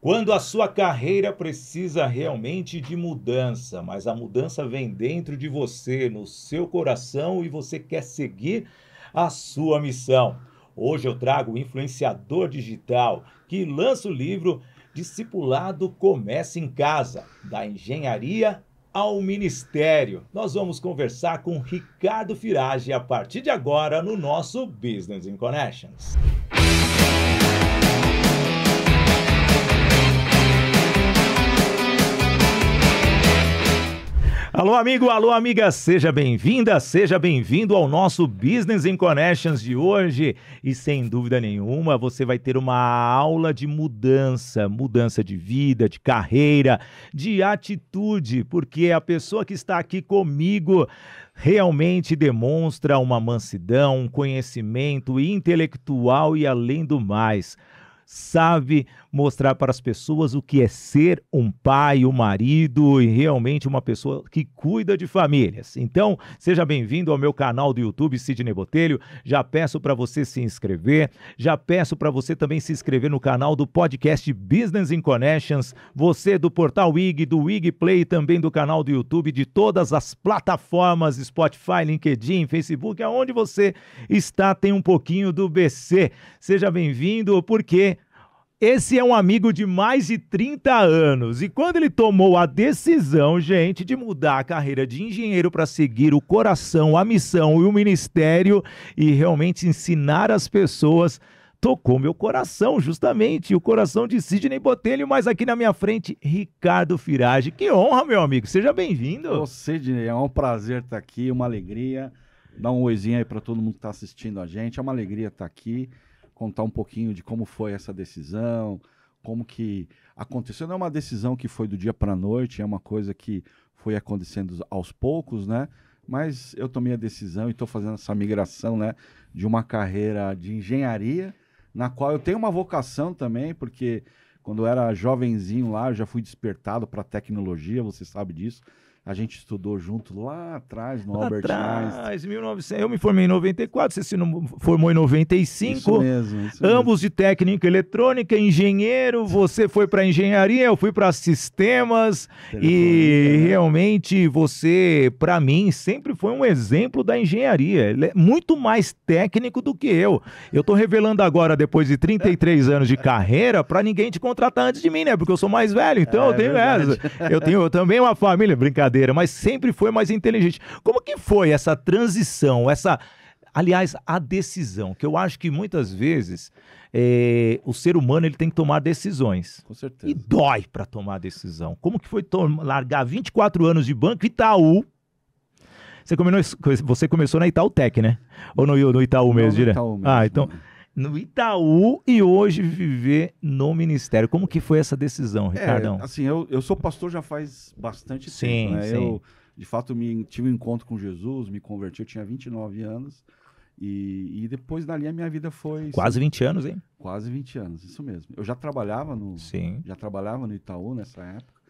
Quando a sua carreira precisa realmente de mudança, mas a mudança vem dentro de você, no seu coração, e você quer seguir a sua missão. Hoje eu trago o influenciador digital que lança o livro Discipulado Começa em Casa, da engenharia ao ministério. Nós vamos conversar com Ricardo Firage a partir de agora no nosso Business in Connections. Alô amigo, alô amiga, seja bem-vinda, seja bem-vindo ao nosso Business in Connections de hoje. E sem dúvida nenhuma, você vai ter uma aula de mudança de vida, de carreira, de atitude, porque a pessoa que está aqui comigo realmente demonstra uma mansidão, um conhecimento intelectual e além do mais, sabe mostrar para as pessoas o que é ser um pai, um marido e realmente uma pessoa que cuida de famílias. Então, seja bem-vindo ao meu canal do YouTube, Sidney Botelho. Já peço para você se inscrever, já peço para você também se inscrever no canal do podcast Business in Connections, você do Portal IG, do IG Play, também do canal do YouTube, de todas as plataformas, Spotify, LinkedIn, Facebook, aonde você está, tem um pouquinho do BC. Seja bem-vindo, porque esse é um amigo de mais de 30 anos e quando ele tomou a decisão, gente, de mudar a carreira de engenheiro para seguir o coração, a missão e o ministério e realmente ensinar as pessoas, tocou meu coração, justamente, o coração de Sidney Botelho, mas aqui na minha frente, Ricardo Firage. Que honra, meu amigo, seja bem-vindo. Ô, Sidney, é um prazer estar aqui, uma alegria. Dá um oizinho aí para todo mundo que está assistindo a gente, é uma alegria estar aqui. Contar um pouquinho de como foi essa decisão, como que aconteceu. Não é uma decisão que foi do dia para a noite, é uma coisa que foi acontecendo aos poucos, né? Mas eu tomei a decisão e estou fazendo essa migração, né, de uma carreira de engenharia, na qual eu tenho uma vocação também, porque quando eu era jovenzinho lá, eu já fui despertado para tecnologia, você sabe disso. A gente estudou junto lá atrás, no Albert Einstein. 1900. Eu me formei em 94, você se formou em 95. Isso mesmo. Ambos de técnica eletrônica, engenheiro. Você foi para engenharia, eu fui para sistemas. E realmente você, para mim, sempre foi um exemplo da engenharia. Ele é muito mais técnico do que eu. Eu tô revelando agora, depois de 33 anos de carreira, para ninguém te contratar antes de mim, né? Porque eu sou mais velho, então eu tenho essa. Eu tenho também uma família, brincadeira, mas sempre foi mais inteligente. Como que foi essa transição, aliás, a decisão, que eu acho que muitas vezes o ser humano ele tem que tomar decisões. Com certeza. E dói para tomar decisão. Como que foi largar 24 anos de banco, Itaú? Você começou na Itautec, né? Ou no Itaú mesmo, direto? Itaú mesmo. Ah, então no Itaú e hoje viver no ministério. Como que foi essa decisão, Ricardão? Assim, eu sou pastor já faz bastante tempo, né? Sim. Eu, de fato, tive um encontro com Jesus, me converti, eu tinha 29 anos e depois dali a minha vida foi... Quase 20 anos, hein? Quase 20 anos, isso mesmo. Eu já trabalhava no Itaú nessa época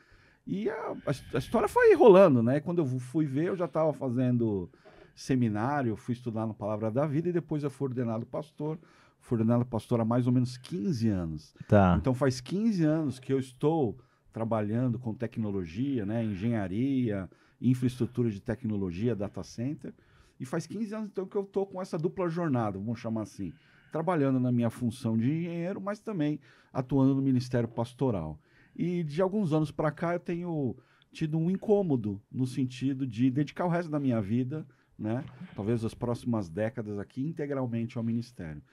e a história foi rolando, né? Quando eu fui ver, eu já estava fazendo seminário, fui estudar na Palavra da Vida e depois eu fui ordenado pastor. Fui ordenado pastor há mais ou menos 15 anos. Tá. Então faz 15 anos que eu estou trabalhando com tecnologia, né, engenharia, infraestrutura de tecnologia, data center. E faz 15 anos então que eu estou com essa dupla jornada, vamos chamar assim, trabalhando na minha função de engenheiro, mas também atuando no ministério pastoral. E de alguns anos para cá eu tenho tido um incômodo no sentido de dedicar o resto da minha vida, né, talvez as próximas décadas aqui, integralmente ao ministério.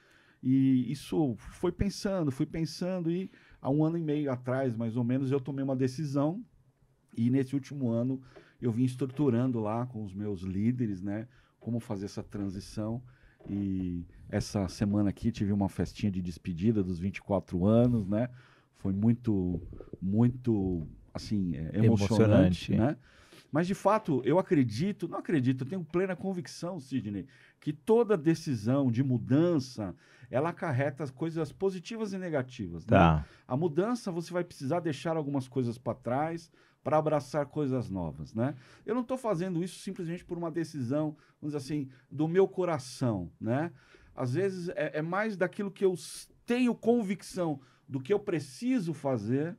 E isso fui pensando e há 1 ano e meio atrás, mais ou menos, eu tomei uma decisão e nesse último ano eu vim estruturando lá com os meus líderes, né, como fazer essa transição e essa semana aqui tive uma festinha de despedida dos 24 anos, né, foi muito, assim, emocionante, né? Mas, de fato, eu tenho plena convicção, Sidney, que toda decisão de mudança, ela acarreta coisas positivas e negativas. Tá. Né? A mudança, você vai precisar deixar algumas coisas para trás para abraçar coisas novas, né? Eu não estou fazendo isso simplesmente por uma decisão, vamos dizer assim, do meu coração, né? Às vezes é mais daquilo que eu tenho convicção do que eu preciso fazer,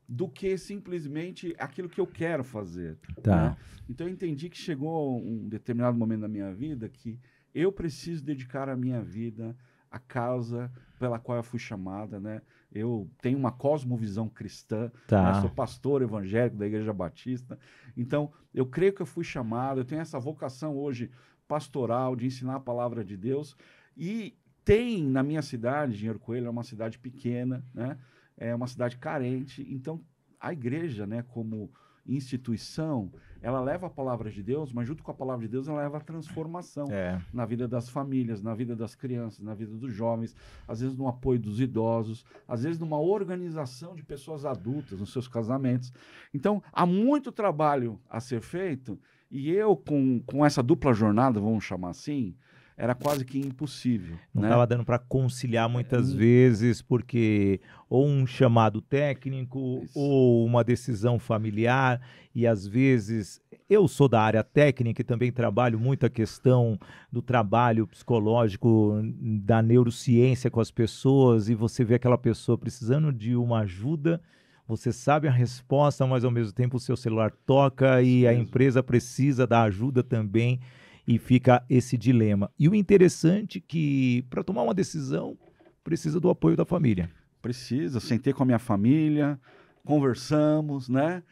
do que simplesmente aquilo que eu quero fazer. Tá. Né? Então eu entendi que chegou um determinado momento da minha vida que eu preciso dedicar a minha vida à causa pela qual eu fui chamada, né? Eu tenho uma cosmovisão cristã, Tá. né? Sou pastor evangélico da Igreja Batista, então eu creio que eu fui chamado, eu tenho essa vocação hoje pastoral de ensinar a palavra de Deus, e tem na minha cidade, Engenheiro Coelho é uma cidade pequena, né? É uma cidade carente, então a igreja, né, como instituição, ela leva a palavra de Deus, mas junto com a palavra de Deus ela leva a transformação na vida das famílias, na vida das crianças, na vida dos jovens, às vezes no apoio dos idosos, às vezes numa organização de pessoas adultas nos seus casamentos. Então, há muito trabalho a ser feito, e eu, com essa dupla jornada, vamos chamar assim, era quase que impossível. Não né? estava dando para conciliar muitas vezes, porque ou um chamado técnico, ou uma decisão familiar, e às vezes eu sou da área técnica e também trabalho muito a questão do trabalho psicológico, da neurociência com as pessoas, e você vê aquela pessoa precisando de uma ajuda, você sabe a resposta, mas ao mesmo tempo o seu celular toca e a empresa precisa da ajuda também. E fica esse dilema. E o interessante é que, para tomar uma decisão, precisa do apoio da família. Precisa. Sentei com a minha família, conversamos, né?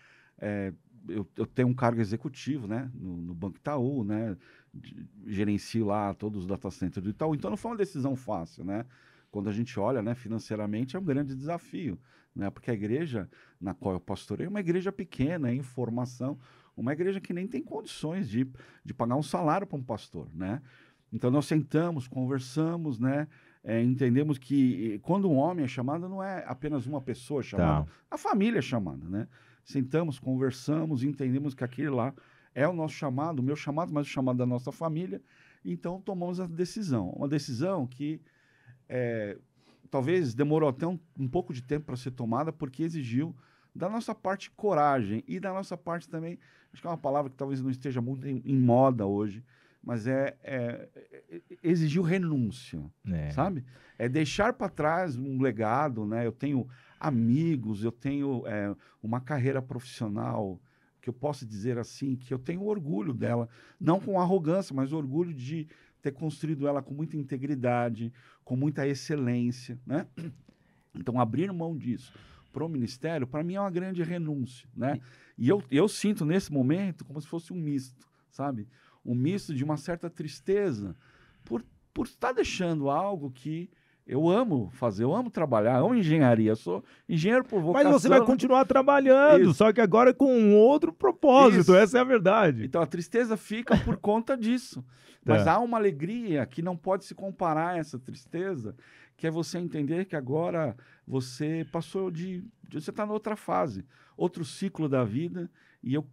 Eu tenho um cargo executivo, né? No Banco Itaú, né? Gerencio lá todos os data centers do Itaú. Então, não foi uma decisão fácil, né? Quando a gente olha, né, financeiramente, é um grande desafio, né? Porque a igreja na qual eu pastorei é uma igreja pequena, em formação, uma igreja que nem tem condições de pagar um salário para um pastor, né? Então, nós sentamos, conversamos, né? Entendemos que quando um homem é chamado, não é apenas uma pessoa chamada, a família é chamada, né? Sentamos, conversamos, entendemos que aquele lá é o nosso chamado, o meu chamado, mas o chamado da nossa família. Então, tomamos a decisão. Uma decisão que talvez demorou até um pouco de tempo para ser tomada, porque exigiu da nossa parte coragem e da nossa parte também, acho que é uma palavra que talvez não esteja muito em moda hoje, mas exigiu renúncia, sabe? É deixar para trás um legado, né? Eu tenho amigos, eu tenho uma carreira profissional que eu posso dizer assim, que eu tenho orgulho dela, não com arrogância, mas orgulho de ter construído ela com muita integridade, com muita excelência, né? Então, abrir mão disso para o ministério, para mim é uma grande renúncia, né? E eu sinto nesse momento como se fosse um misto, sabe? Um misto de uma certa tristeza por estar deixando algo que eu amo fazer, eu amo trabalhar, eu amo engenharia, eu sou engenheiro por vocação. Mas você vai continuar trabalhando, só que agora com um outro propósito, essa é a verdade. Então a tristeza fica por conta disso. Mas há uma alegria que não pode se comparar a essa tristeza, que é você entender que agora você passou você está em outra fase, outro ciclo da vida, e eu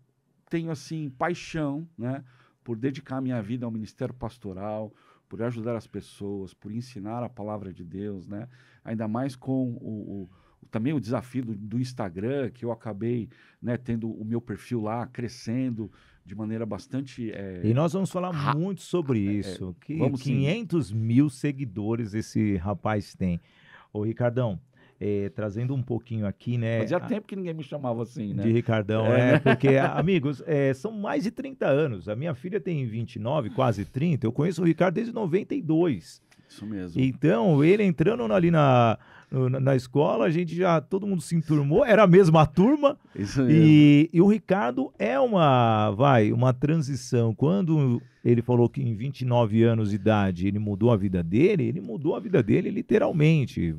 tenho, assim, paixão, né, por dedicar minha vida ao ministério pastoral, por ajudar as pessoas, por ensinar a palavra de Deus, né, ainda mais com também o desafio do Instagram, que eu acabei, né, tendo o meu perfil lá crescendo de maneira bastante... E nós vamos falar muito sobre isso, que 500 mil seguidores esse rapaz tem. Ô, Ricardão, trazendo um pouquinho aqui, né? Fazia tempo que ninguém me chamava assim, né? De Ricardão, porque, amigos, são mais de 30 anos. A minha filha tem 29, quase 30. Eu conheço o Ricardo desde 92. Isso mesmo. Então, ele entrando ali na escola, todo mundo se enturmou, era a mesma turma. Isso mesmo. E o Ricardo é uma transição. Quando ele falou que em 29 anos de idade ele mudou a vida dele literalmente.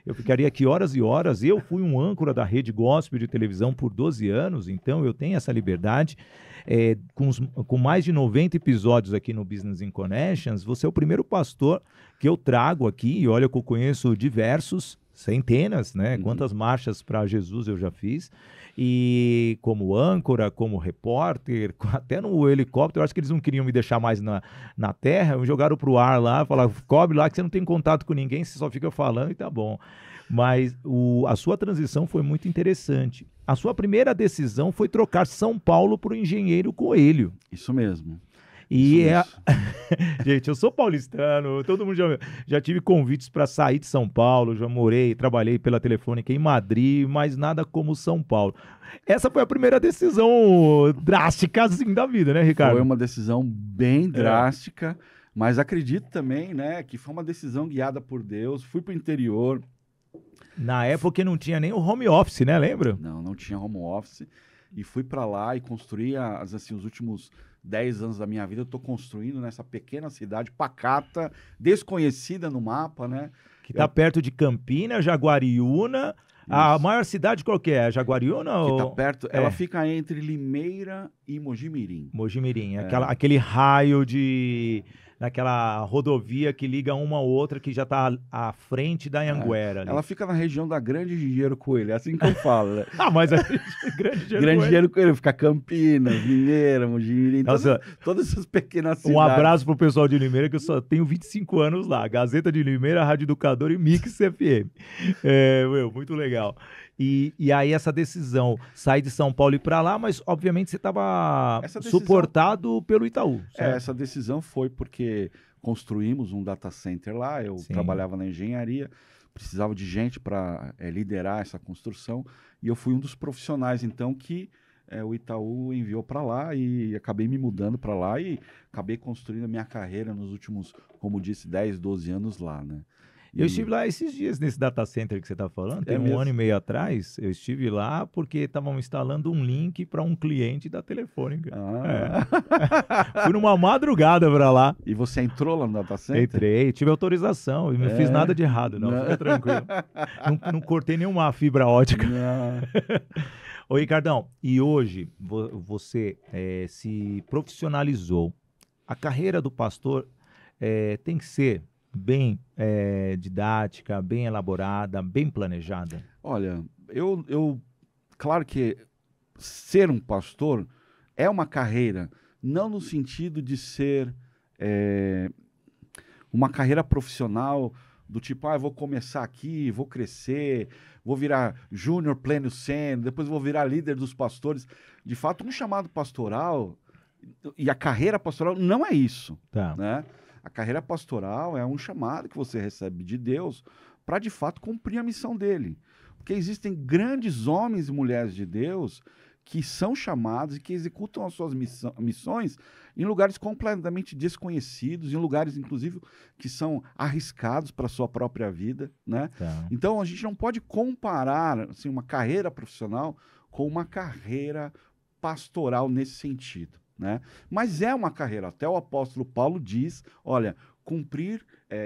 Eu ficaria aqui horas e horas. Eu fui um âncora da Rede Gospel de televisão por 12 anos, então eu tenho essa liberdade. Com mais de 90 episódios aqui no Business in Connections, você é o primeiro pastor que eu trago aqui, e olha que eu conheço diversos, centenas, né? Quantas marchas para Jesus eu já fiz, e como âncora, como repórter, até no helicóptero, eu acho que eles não queriam me deixar mais na terra, me jogaram para o ar lá, falaram, cobre lá que você não tem contato com ninguém, você só fica falando e tá bom. Mas a sua transição foi muito interessante. A sua primeira decisão foi trocar São Paulo para o Engenheiro Coelho. Isso mesmo. E Isso. Gente, eu sou paulistano, todo mundo já tive convites para sair de São Paulo, já morei, trabalhei pela Telefônica em Madrid, mas nada como São Paulo. Essa foi a primeira decisão drástica assim da vida, né, Ricardo? Foi uma decisão bem drástica, mas acredito também, né, que foi uma decisão guiada por Deus. Fui para o interior. Na época não tinha nem o home office, né, lembra? Não tinha home office. E fui para lá e construí, assim, os últimos 10 anos da minha vida, eu estou construindo nessa pequena cidade pacata, desconhecida no mapa, né? Que tá perto de Campinas, Jaguariúna. A maior cidade qual que é? Jaguariúna? Que tá ou... perto, ela fica entre Limeira e Mojimirim. Mojimirim, aquele raio de... naquela rodovia que liga uma a outra, que já está à frente da Anhanguera. Ela fica na região da Grande Engenheiro Coelho, é assim que eu falo, né? Mas Grande Engenheiro Coelho, fica Campinas, Limeira, Mojimirim, todas essas pequenas cidades. Um abraço pro pessoal de Limeira, que eu só tenho 25 anos lá. Gazeta de Limeira, Rádio Educador e Mix FM. Muito legal. E aí essa decisão, sair de São Paulo e ir para lá, mas obviamente você estava suportado pelo Itaú. Essa decisão foi porque construímos um data center lá, eu trabalhava na engenharia, precisava de gente para liderar essa construção, e eu fui um dos profissionais, então, que o Itaú enviou para lá, e acabei me mudando para lá, e acabei construindo a minha carreira nos últimos, como disse, 10, 12 anos lá, né? Eu estive lá esses dias nesse data center que você está falando, tem um ano e meio atrás, eu estive lá porque estavam instalando um link para um cliente da Telefônica. Fui numa madrugada para lá. E você entrou lá no data center? Entrei, tive autorização, e não fiz nada de errado, não, fica tranquilo. Não cortei nenhuma fibra ótica. Ô, Ricardão, e hoje você se profissionalizou. A carreira do pastor tem que ser bem didática, bem elaborada, bem planejada? Olha, claro que ser um pastor é uma carreira, não no sentido de ser uma carreira profissional do tipo, eu vou começar aqui, vou crescer, vou virar júnior, pleno, sênior, depois vou virar líder dos pastores. De fato, um chamado pastoral e a carreira pastoral não é isso, né? A carreira pastoral é um chamado que você recebe de Deus para, de fato, cumprir a missão dele. Porque existem grandes homens e mulheres de Deus que são chamados e que executam as suas missões em lugares completamente desconhecidos, em lugares, inclusive, que são arriscados para a sua própria vida, né? Então, a gente não pode comparar assim, uma carreira profissional com uma carreira pastoral nesse sentido, né? Mas é uma carreira. Até o apóstolo Paulo diz, olha,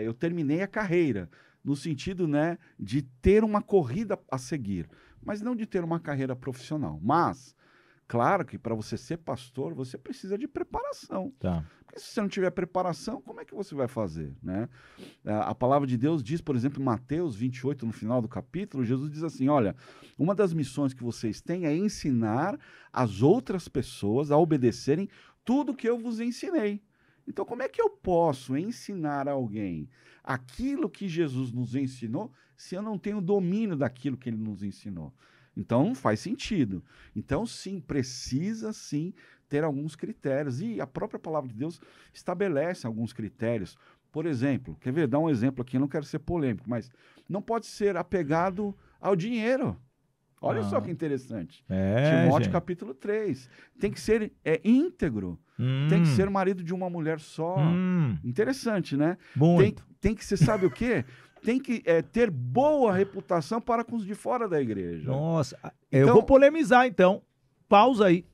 eu terminei a carreira, no sentido, né, de ter uma corrida a seguir, mas não de ter uma carreira profissional. Mas, claro que para você ser pastor, você precisa de preparação. Porque se você não tiver preparação, como é que você vai fazer, né? A palavra de Deus diz, por exemplo, em Mateus 28, no final do capítulo, Jesus diz assim, olha, uma das missões que vocês têm é ensinar as outras pessoas a obedecerem tudo que eu vos ensinei. Então, como é que eu posso ensinar a alguém aquilo que Jesus nos ensinou se eu não tenho domínio daquilo que ele nos ensinou? Então, não faz sentido. Então, sim, precisa, sim, ter alguns critérios. E a própria palavra de Deus estabelece alguns critérios. Por exemplo, quer ver? Dar um exemplo aqui, eu não quero ser polêmico, mas não pode ser apegado ao dinheiro. Olha só que interessante. Timóteo capítulo 3. Tem que ser íntegro. Tem que ser marido de uma mulher só. Interessante, né? Tem que ser, sabe o quê? Tem que ter boa reputação para com os de fora da igreja. Nossa, então, eu vou polemizar então. Pausa aí.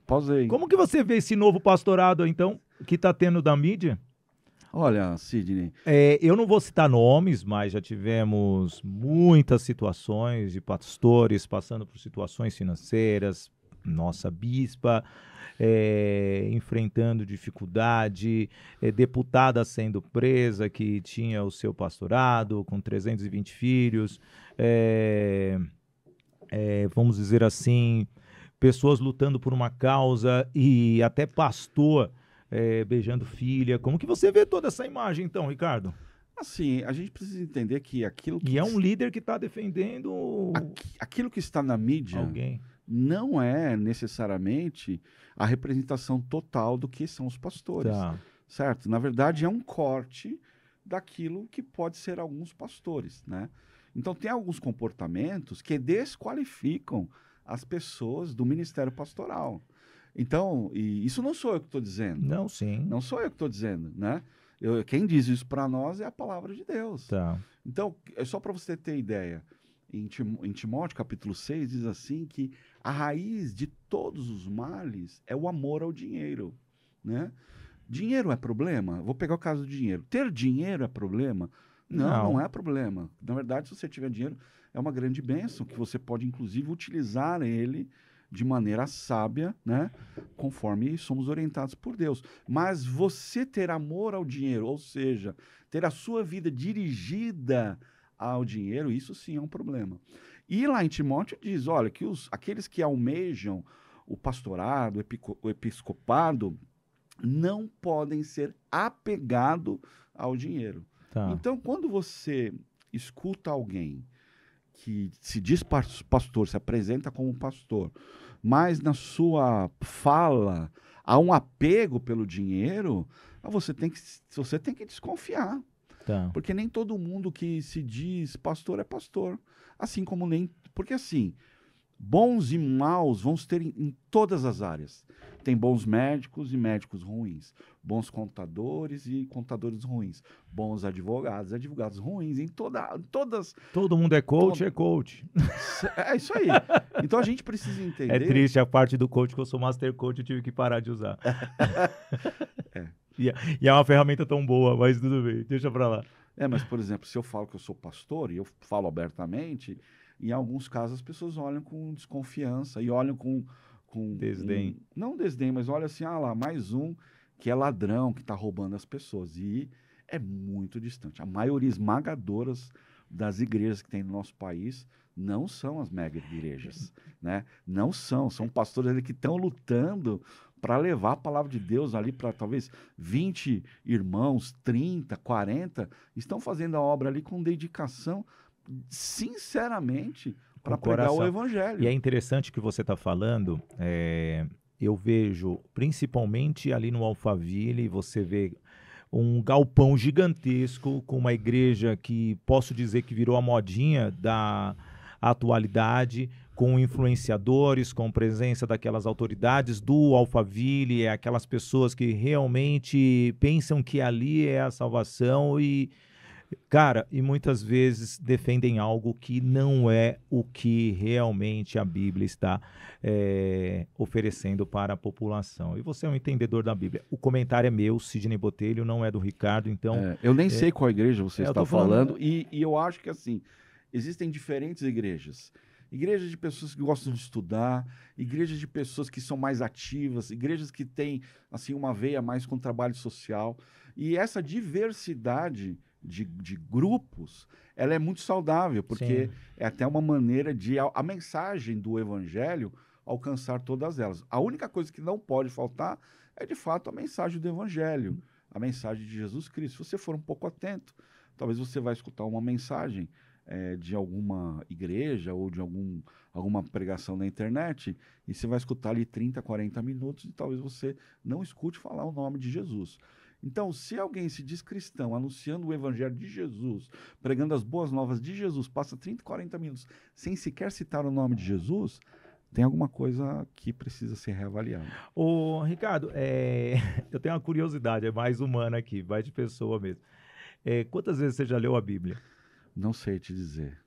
Pausa aí. Como que você vê esse novo pastorado, então, que está tendo da mídia? Olha, Sidney... eu não vou citar nomes, mas já tivemos muitas situações de pastores passando por situações financeiras, nossa bispa enfrentando dificuldade, deputada sendo presa que tinha o seu pastorado com 320 filhos, vamos dizer assim, pessoas lutando por uma causa e até pastor beijando filha. Como que você vê toda essa imagem, então, Ricardo? Assim, a gente precisa entender que aquilo que... E é um líder que está defendendo... Aquilo que está na mídia... Alguém. não é necessariamente a representação total do que são os pastores, Tá. certo? Na verdade, é um corte daquilo que pode ser alguns pastores, né? Então, tem alguns comportamentos que desqualificam as pessoas do ministério pastoral. Então, e isso não sou eu que estou dizendo. Não, sim. Não sou eu que estou dizendo, né? Quem diz isso para nós é a palavra de Deus. Tá. Então, é só para você ter ideia, em Timóteo, capítulo 6, diz assim que a raiz de todos os males é o amor ao dinheiro, né? Dinheiro é problema? Vou pegar o caso do dinheiro. Ter dinheiro é problema? Não, não é problema. Na verdade, se você tiver dinheiro, é uma grande bênção, que você pode, inclusive, utilizar ele de maneira sábia, né? Conforme somos orientados por Deus. Mas você ter amor ao dinheiro, ou seja, ter a sua vida dirigida ao dinheiro, isso sim é um problema. E lá em Timóteo diz, olha, que aqueles que almejam o pastorado, o episcopado, não podem ser apegados ao dinheiro. Tá. Então, quando você escuta alguém que se diz pastor, se apresenta como pastor, mas na sua fala há um apego pelo dinheiro, você tem que desconfiar. Tá. Porque nem todo mundo que se diz pastor é pastor. Assim como nem... Porque assim, bons e maus vão ter em todas as áreas. Tem bons médicos e médicos ruins. Bons contadores e contadores ruins. Bons advogados, advogados ruins. Em todas... Todo mundo é coach, é coach. É isso aí. Então a gente precisa entender... É triste a parte do coach, que eu sou master coach, eu tive que parar de usar. É. E é uma ferramenta tão boa, mas tudo bem, deixa pra lá. Mas, por exemplo, se eu falo que eu sou pastor, e eu falo abertamente, em alguns casos as pessoas olham com desconfiança e olham com desdém. Não desdém, mas olha assim, lá, mais um que é ladrão, que está roubando as pessoas. E é muito distante. A maioria esmagadora das igrejas que tem no nosso país não são as mega igrejas, né? Não são pastores ali que estão lutando para levar a palavra de Deus ali para talvez 20 irmãos, 30, 40, estão fazendo a obra ali com dedicação, sinceramente, para pregar o evangelho. E é interessante que você está falando, eu vejo, principalmente ali no Alphaville, você vê um galpão gigantesco com uma igreja que posso dizer que virou a modinha da atualidade, com influenciadores, com presença daquelas autoridades do Alphaville, aquelas pessoas que realmente pensam que ali é a salvação e, cara, e muitas vezes defendem algo que não é o que realmente a Bíblia está oferecendo para a população. E você é um entendedor da Bíblia. O comentário é meu, Sidney Botelho, não é do Ricardo, então... eu nem sei qual igreja você está falando, e eu acho que, assim, existem diferentes igrejas. Igrejas de pessoas que gostam de estudar, igrejas de pessoas que são mais ativas, igrejas que têm, assim, uma veia mais com trabalho social. E essa diversidade de grupos, ela é muito saudável, porque é até uma maneira de a mensagem do evangelho alcançar todas elas. A única coisa que não pode faltar é, de fato, a mensagem do evangelho, a mensagem de Jesus Cristo. Se você for um pouco atento, talvez você vai escutar uma mensagem de alguma igreja ou de alguma pregação na internet, e você vai escutar ali 30, 40 minutos e talvez você não escute falar o nome de Jesus. Então, se alguém se diz cristão, anunciando o evangelho de Jesus, pregando as boas novas de Jesus, passa 30, 40 minutos sem sequer citar o nome de Jesus, tem alguma coisa que precisa ser reavaliada. Ô, Ricardo, eu tenho uma curiosidade, é mais humana aqui, mais de pessoa mesmo. Quantas vezes você já leu a Bíblia? Não sei te dizer.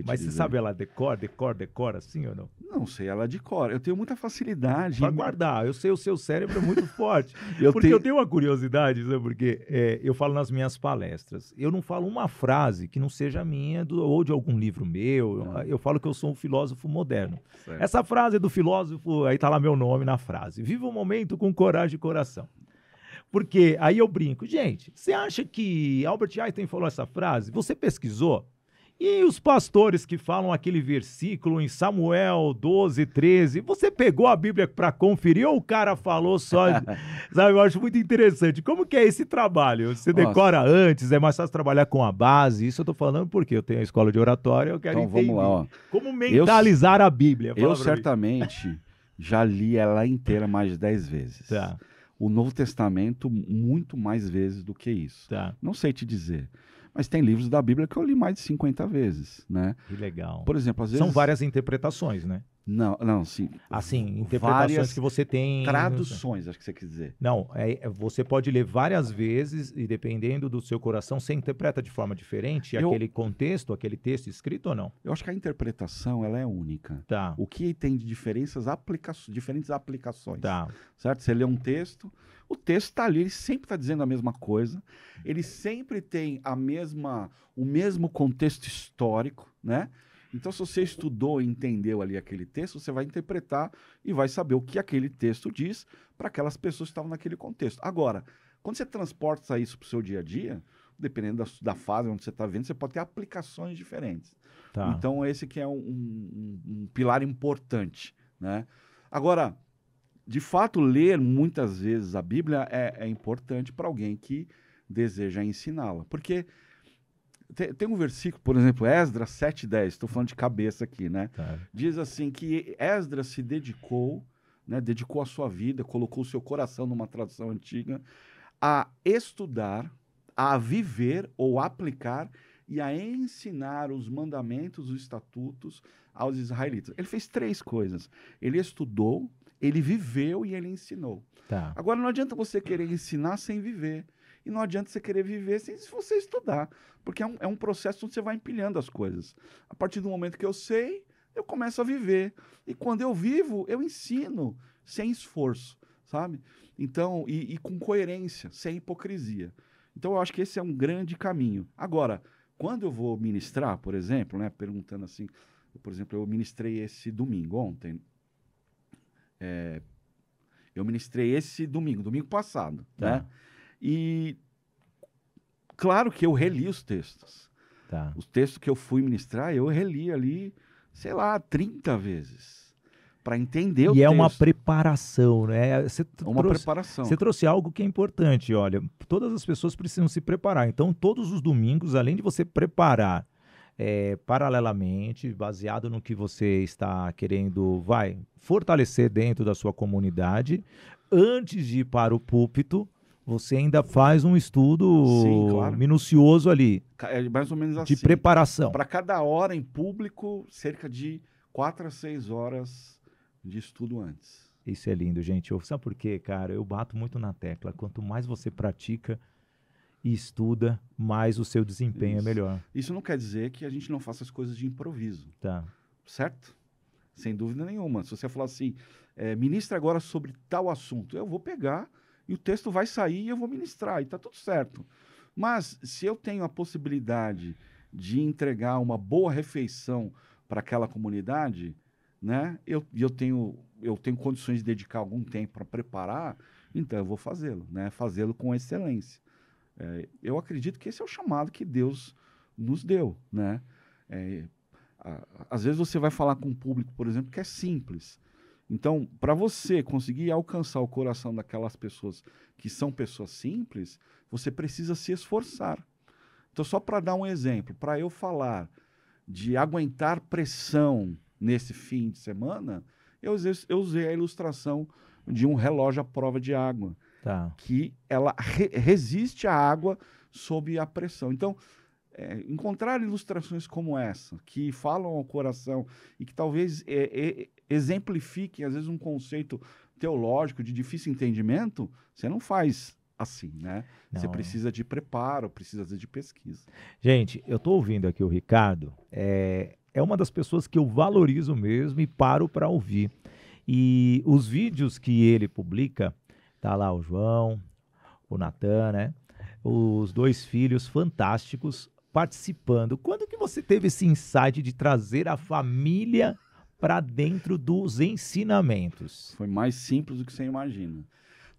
Mas você sabe ela decora, assim ou não? Não sei ela decora. Eu tenho muita facilidade. Para guardar. Eu sei, o seu cérebro é muito forte. Eu tenho uma curiosidade, sabe? Porque eu falo nas minhas palestras. Eu não falo uma frase que não seja minha ou de algum livro meu. Eu falo que eu sou um filósofo moderno. Certo. Essa frase é do filósofo, aí tá lá meu nome na frase. Viva o momento com coragem e coração. Porque aí eu brinco. Gente, você acha que Albert Einstein falou essa frase? Você pesquisou? E os pastores que falam aquele versículo em Samuel 12, 13, você pegou a Bíblia para conferir ou o cara falou só? Sabe, eu acho muito interessante. Como que é esse trabalho? Você decora antes, é mais fácil trabalhar com a base? Isso eu tô falando porque eu tenho a escola de oratória, eu quero entender. Vamos lá, ó. Como mentalizar a Bíblia? Eu certamente já li ela inteira mais de 10 vezes. Tá. O Novo Testamento, muito mais vezes do que isso. Tá. Não sei te dizer. Mas tem livros da Bíblia que eu li mais de 50 vezes, né? Que legal. Por exemplo, às vezes... São várias interpretações, né? Não, sim. Assim, interpretações que você tem... Traduções, acho que você quer dizer. Não, você pode ler várias vezes e dependendo do seu coração, você interpreta de forma diferente aquele contexto, aquele texto escrito ou não? Eu acho que a interpretação, ela é única. Tá. O que tem de diferentes aplicações. Tá. Certo? Você lê um texto, o texto está ali, ele sempre está dizendo a mesma coisa, ele sempre tem o mesmo contexto histórico, né? Então, se você estudou e entendeu ali aquele texto, você vai interpretar e vai saber o que aquele texto diz para aquelas pessoas que estavam naquele contexto. Agora, quando você transporta isso para o seu dia a dia, dependendo da fase onde você está vendo, você pode ter aplicações diferentes. Tá. Então, esse que é um pilar importante, né? Agora, de fato, ler muitas vezes a Bíblia é importante para alguém que deseja ensiná-la. Porque tem um versículo, por exemplo, Esdras 7:10, estou falando de cabeça aqui, né? Tá. Diz assim que Esdras se dedicou, né, dedicou a sua vida, colocou o seu coração numa tradução antiga, a estudar, a viver ou aplicar e a ensinar os mandamentos, os estatutos aos israelitas. Ele fez 3 coisas. Ele estudou, ele viveu e ele ensinou. Tá. Agora, não adianta você querer ensinar sem viver. E não adianta você querer viver sem você estudar. Porque é um processo onde você vai empilhando as coisas. A partir do momento que eu sei, eu começo a viver. E quando eu vivo, eu ensino sem esforço, sabe? Então, e com coerência, sem hipocrisia. Então, eu acho que esse é um grande caminho. Agora, quando eu vou ministrar, por exemplo, né, perguntando assim, por exemplo, eu ministrei esse domingo, ontem. Eu ministrei esse domingo passado, né? E claro que eu reli os textos. Tá. Os textos que eu fui ministrar, eu reli ali, sei lá, 30 vezes. Para entender o texto. E é uma preparação, né? Preparação. Você trouxe algo que é importante, olha. Todas as pessoas precisam se preparar. Então, todos os domingos, além de você preparar paralelamente, baseado no que você está querendo, fortalecer dentro da sua comunidade, antes de ir para o púlpito, você ainda faz um estudo minucioso ali. É mais ou menos assim. De preparação. Para cada hora em público, cerca de 4 a 6 horas de estudo antes. Isso é lindo, gente. Sabe por quê, cara? Eu bato muito na tecla. Quanto mais você pratica e estuda, mais o seu desempenho é melhor. Isso não quer dizer que a gente não faça as coisas de improviso. Tá. Certo? Sem dúvida nenhuma. Se você falar assim, ministra agora sobre tal assunto, eu vou pegar e o texto vai sair e eu vou ministrar, e está tudo certo. Mas se eu tenho a possibilidade de entregar uma boa refeição para aquela comunidade, né, eu tenho condições de dedicar algum tempo para preparar, então eu vou fazê-lo, né, fazê-lo com excelência. Eu acredito que esse é o chamado que Deus nos deu, né? Às vezes você vai falar com um público, por exemplo, que é simples. Então, para você conseguir alcançar o coração daquelas pessoas que são pessoas simples, você precisa se esforçar. Então, só para dar um exemplo, para eu falar de aguentar pressão nesse fim de semana, eu usei a ilustração de um relógio à prova de água, que ela resiste à água sob a pressão. Então, encontrar ilustrações como essa, que falam ao coração e que talvez exemplifiquem, às vezes, um conceito teológico de difícil entendimento, você não faz assim, né? Você precisa de preparo, precisa de pesquisa. Gente, eu estou ouvindo aqui o Ricardo, é uma das pessoas que eu valorizo mesmo e paro para ouvir. E os vídeos que ele publica, tá lá o João, o Natan, né? Os 2 filhos fantásticos participando. Quando que você teve esse insight de trazer a família para dentro dos ensinamentos? Foi mais simples do que você imagina.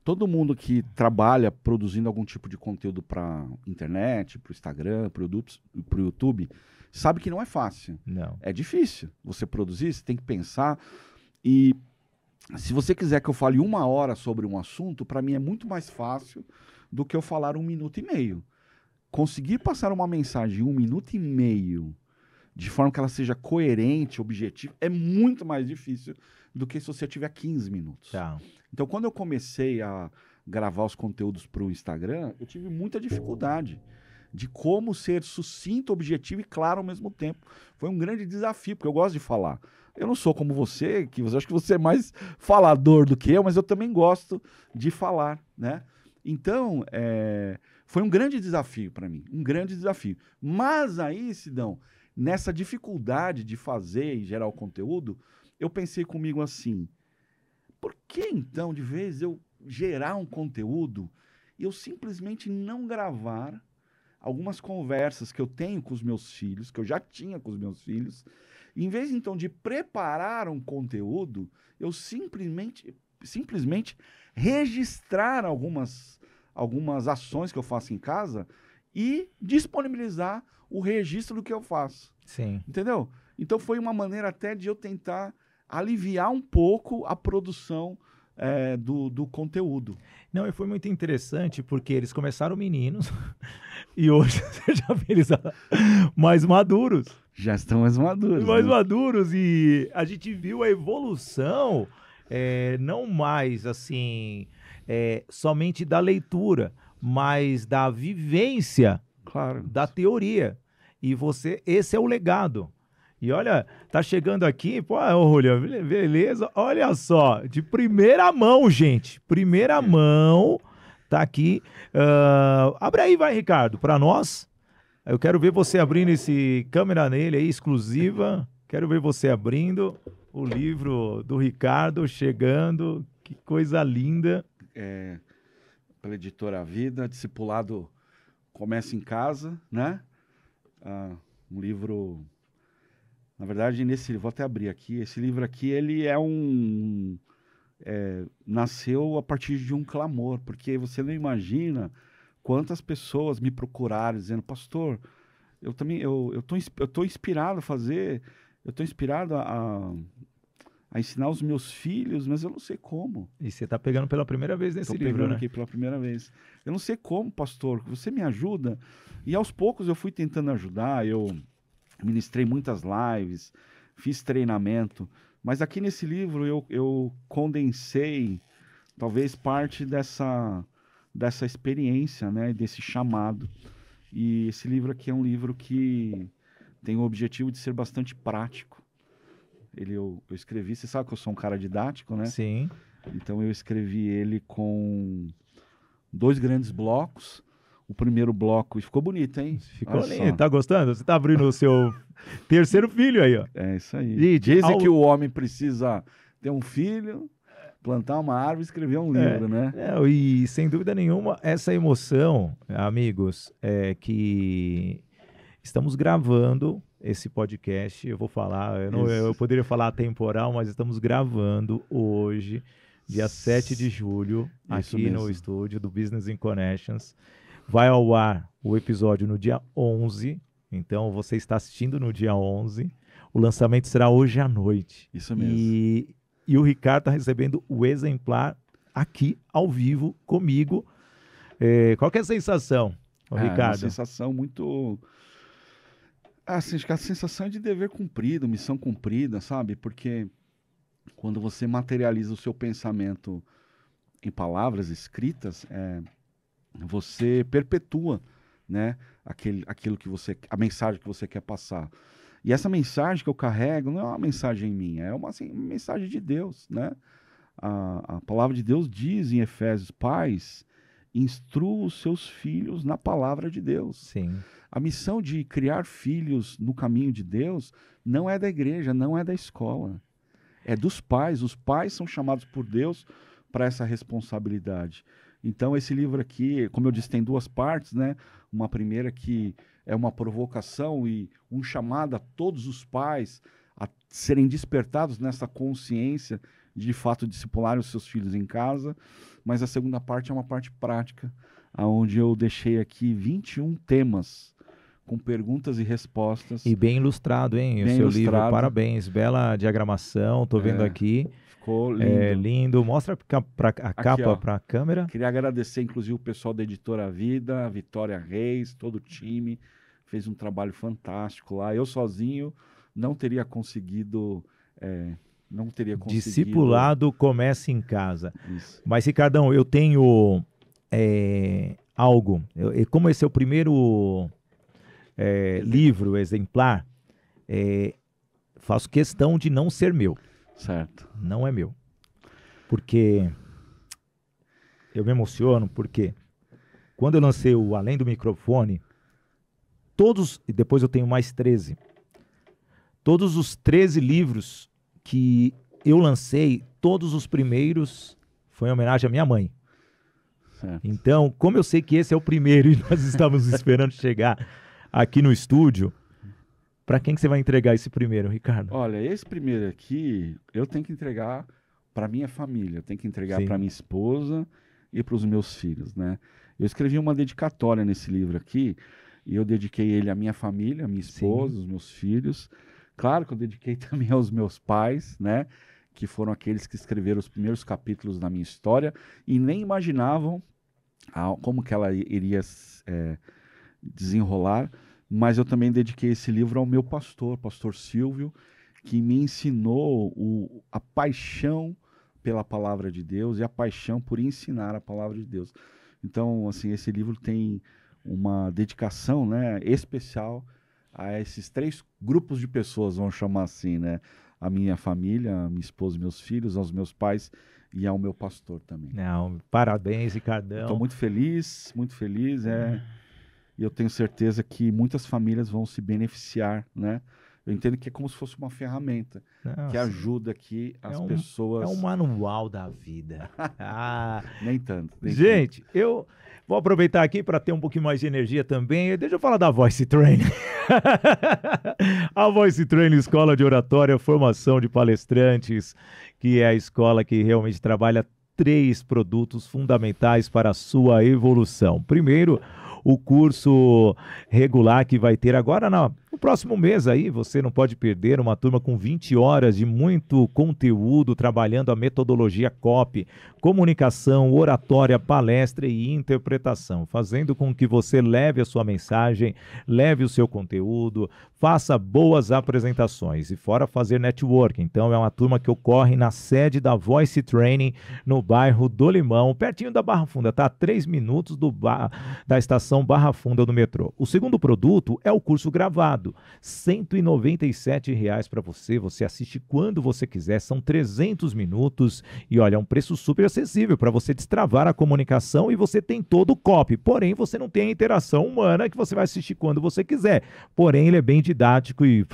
Todo mundo que trabalha produzindo algum tipo de conteúdo para internet, para o Instagram, para o YouTube, sabe que não é fácil. Não. É difícil você produzir, você tem que pensar. E se você quiser que eu fale 1 hora sobre um assunto, para mim é muito mais fácil do que eu falar 1 minuto e meio. Conseguir passar uma mensagem em 1 minuto e meio, de forma que ela seja coerente, objetiva, é muito mais difícil do que se você tiver 15 minutos. Tá. Então, quando eu comecei a gravar os conteúdos para o Instagram, eu tive muita dificuldade de como ser sucinto, objetivo e claro ao mesmo tempo. Foi um grande desafio, porque eu gosto de falar. Eu não sou como você, que eu acho que você é mais falador do que eu, mas eu também gosto de falar, né? Então, foi um grande desafio para mim, um grande desafio. Mas aí, Sidão, nessa dificuldade de fazer e gerar o conteúdo, eu pensei comigo assim, por que então, de vez eu gerar um conteúdo e eu simplesmente não gravar algumas conversas que eu tenho com os meus filhos, que eu já tinha com os meus filhos, em vez então de preparar um conteúdo, eu simplesmente registrar algumas ações que eu faço em casa e disponibilizar o registro do que eu faço. Sim. Entendeu? Então foi uma maneira até de eu tentar aliviar um pouco a produção do conteúdo. Não, e foi muito interessante porque eles começaram meninos e hoje você já vê eles mais maduros. Já estão mais maduros. Mais né? maduros, e a gente viu a evolução, não mais assim, somente da leitura, mas da vivência, Claro. da teoria. E esse é o legado. E olha, tá chegando aqui, pô, Julio, beleza? Olha só, de primeira mão, gente. Primeira mão, tá aqui. Abre aí, vai, Ricardo, para nós. Eu quero ver você abrindo esse câmera nele aí, exclusiva. Quero ver você abrindo o livro do Ricardo, chegando. Que coisa linda. Pela editora Vida, Discipulado Começa em Casa, né? Um livro... Na verdade, vou até abrir aqui, esse livro aqui, ele nasceu a partir de um clamor, porque você não imagina quantas pessoas me procuraram dizendo, pastor, eu tô inspirado a fazer, eu tô inspirado a ensinar os meus filhos, mas eu não sei como. E você tá pegando pela primeira vez nesse livro, né? Estou pegando aqui pela primeira vez. Eu não sei como, pastor, você me ajuda? E aos poucos eu fui tentando ajudar, eu ministrei muitas lives, fiz treinamento, mas aqui nesse livro eu condensei talvez parte dessa experiência, né, desse chamado. E esse livro aqui é um livro que tem o objetivo de ser bastante prático. Eu escrevi, você sabe que eu sou um cara didático, né? Sim. Então eu escrevi ele com 2 grandes blocos. O primeiro bloco, e ficou bonito, hein? Ficou lindo, tá gostando? Você tá abrindo o seu terceiro filho aí, ó. É isso aí. E dizem que o homem precisa ter um filho, plantar uma árvore e escrever um livro, né? E sem dúvida nenhuma, essa emoção, amigos, é que estamos gravando esse podcast. Eu vou falar, eu poderia falar atemporal, mas estamos gravando hoje, dia 7 de julho, Isso aqui mesmo. no estúdio do Business in Connections. Vai ao ar o episódio no dia 11, então você está assistindo no dia 11. O lançamento será hoje à noite. Isso mesmo. E o Ricardo está recebendo o exemplar aqui, ao vivo, comigo. Qual que é a sensação, Ricardo? Uma sensação muito... Assim, acho que a sensação é de dever cumprido, missão cumprida, sabe? Porque quando você materializa o seu pensamento em palavras escritas, você perpetua, né, aquilo que a mensagem que você quer passar. E essa mensagem que eu carrego não é uma mensagem minha, é uma mensagem de Deus, né? A palavra de Deus diz em Efésios, pais, instrua os seus filhos na palavra de Deus. Sim. A missão de criar filhos no caminho de Deus não é da igreja, não é da escola. É dos pais. Os pais são chamados por Deus para essa responsabilidade. Então, esse livro aqui, como eu disse, tem 2 partes, né? Uma primeira que é uma provocação e um chamado a todos os pais a serem despertados nessa consciência de fato discipularem os seus filhos em casa. Mas a segunda parte é uma parte prática, onde eu deixei aqui 21 temas com perguntas e respostas. E bem ilustrado, hein? Bem o seu ilustrado. livro, parabéns. Bela diagramação, tô vendo aqui. Ficou lindo. Lindo. Mostra a capa ó. para a câmera. Queria agradecer, inclusive, o pessoal da Editora Vida, a Vitória Reis, todo o time. Fez um trabalho fantástico lá. Eu sozinho não teria conseguido... Discipulado começa em casa. Isso. Mas, Ricardão, eu tenho algo. Como esse é o primeiro livro exemplar, faço questão de não ser meu. Certo. Não é meu. Porque eu me emociono, porque quando eu lancei o Além do Microfone, e depois eu tenho mais 13. Todos os 13 livros que eu lancei, todos os primeiros foi em homenagem à minha mãe. Certo. Então, como eu sei que esse é o primeiro e nós estamos esperando chegar aqui no estúdio, para quem que você vai entregar esse primeiro, Ricardo? Olha, esse primeiro aqui, eu tenho que entregar para minha família, eu tenho que entregar para minha esposa e para os meus filhos, né? Eu escrevi uma dedicatória nesse livro aqui, e eu dediquei ele à minha família, à minha esposa, aos meus filhos. Claro que eu dediquei também aos meus pais, né? Que foram aqueles que escreveram os primeiros capítulos da minha história e nem imaginavam como que ela iria desenrolar. Mas eu também dediquei esse livro ao meu pastor Silvio, que me ensinou a paixão pela palavra de Deus e a paixão por ensinar a palavra de Deus. Então, assim, esse livro tem uma dedicação, né, especial a esses 3 grupos de pessoas, vamos chamar assim, né? A minha família, a minha esposa e meus filhos, aos meus pais e ao meu pastor também. Não, parabéns, Ricardão. Estou muito feliz, e eu tenho certeza que muitas famílias vão se beneficiar, né? Eu entendo que é como se fosse uma ferramenta que ajuda aqui as pessoas... É um manual da vida. Nem tanto. Gente, eu vou aproveitar aqui para ter um pouquinho mais de energia também. Deixa eu falar da Voice Training. A Voice Training, Escola de Oratória, Formação de Palestrantes, que é a escola que realmente trabalha 3 produtos fundamentais para a sua evolução. Primeiro, o curso regular que vai ter agora no próximo mês aí, você não pode perder, uma turma com 20 horas de muito conteúdo, trabalhando a metodologia COP, comunicação, oratória, palestra e interpretação, fazendo com que você leve a sua mensagem, leve o seu conteúdo, faça boas apresentações e fora fazer networking. Então é uma turma que ocorre na sede da Voice Training, no bairro do Limão, pertinho da Barra Funda, tá? A 3 minutos da estação Barra Funda do metrô. O segundo produto é o curso gravado, R$ 197 para você assiste quando você quiser, são 300 minutos e olha, é um preço super acessível para você destravar a comunicação e você tem todo o copy, porém você não tem a interação humana que você vai assistir quando você quiser, porém ele é bem didático e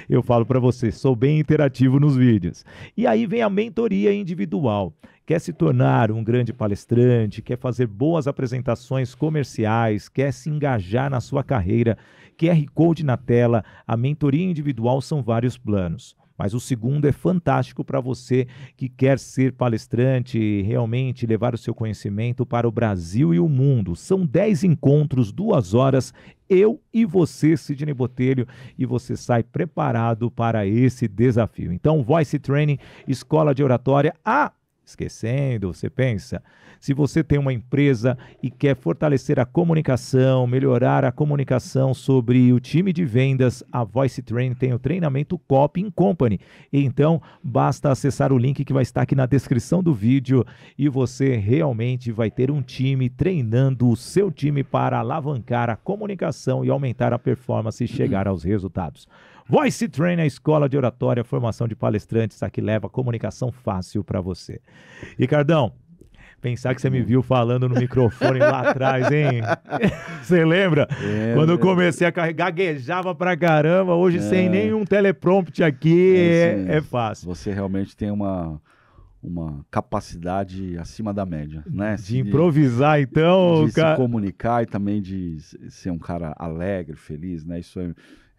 eu falo para você, sou bem interativo nos vídeos. E aí vem a mentoria individual. Quer se tornar um grande palestrante, quer fazer boas apresentações comerciais, quer se engajar na sua carreira, QR Code na tela, a mentoria individual são vários planos. Mas o segundo é fantástico para você que quer ser palestrante e realmente levar o seu conhecimento para o Brasil e o mundo. São 10 encontros, 2 horas, eu e você, Sidney Botelho, e você sai preparado para esse desafio. Então, Voice Training, Escola de Oratória, esquecendo, você pensa, se você tem uma empresa e quer fortalecer a comunicação, melhorar a comunicação sobre o time de vendas, a Voice Training tem o treinamento Copy in Company. Então, basta acessar o link que vai estar aqui na descrição do vídeo e você realmente vai ter um time treinando o seu time para alavancar a comunicação e aumentar a performance e chegar aos resultados. Voice Train, a escola de oratória, formação de palestrantes, aqui leva a comunicação fácil para você. Ricardão, pensar que você me viu falando no microfone lá atrás, hein? Você lembra? Quando eu comecei a carregar, gaguejava pra caramba, hoje sem nenhum teleprompter aqui, é fácil. Você realmente tem uma capacidade acima da média, né? De improvisar, então... De se comunicar e também de ser um cara alegre, feliz, né? Isso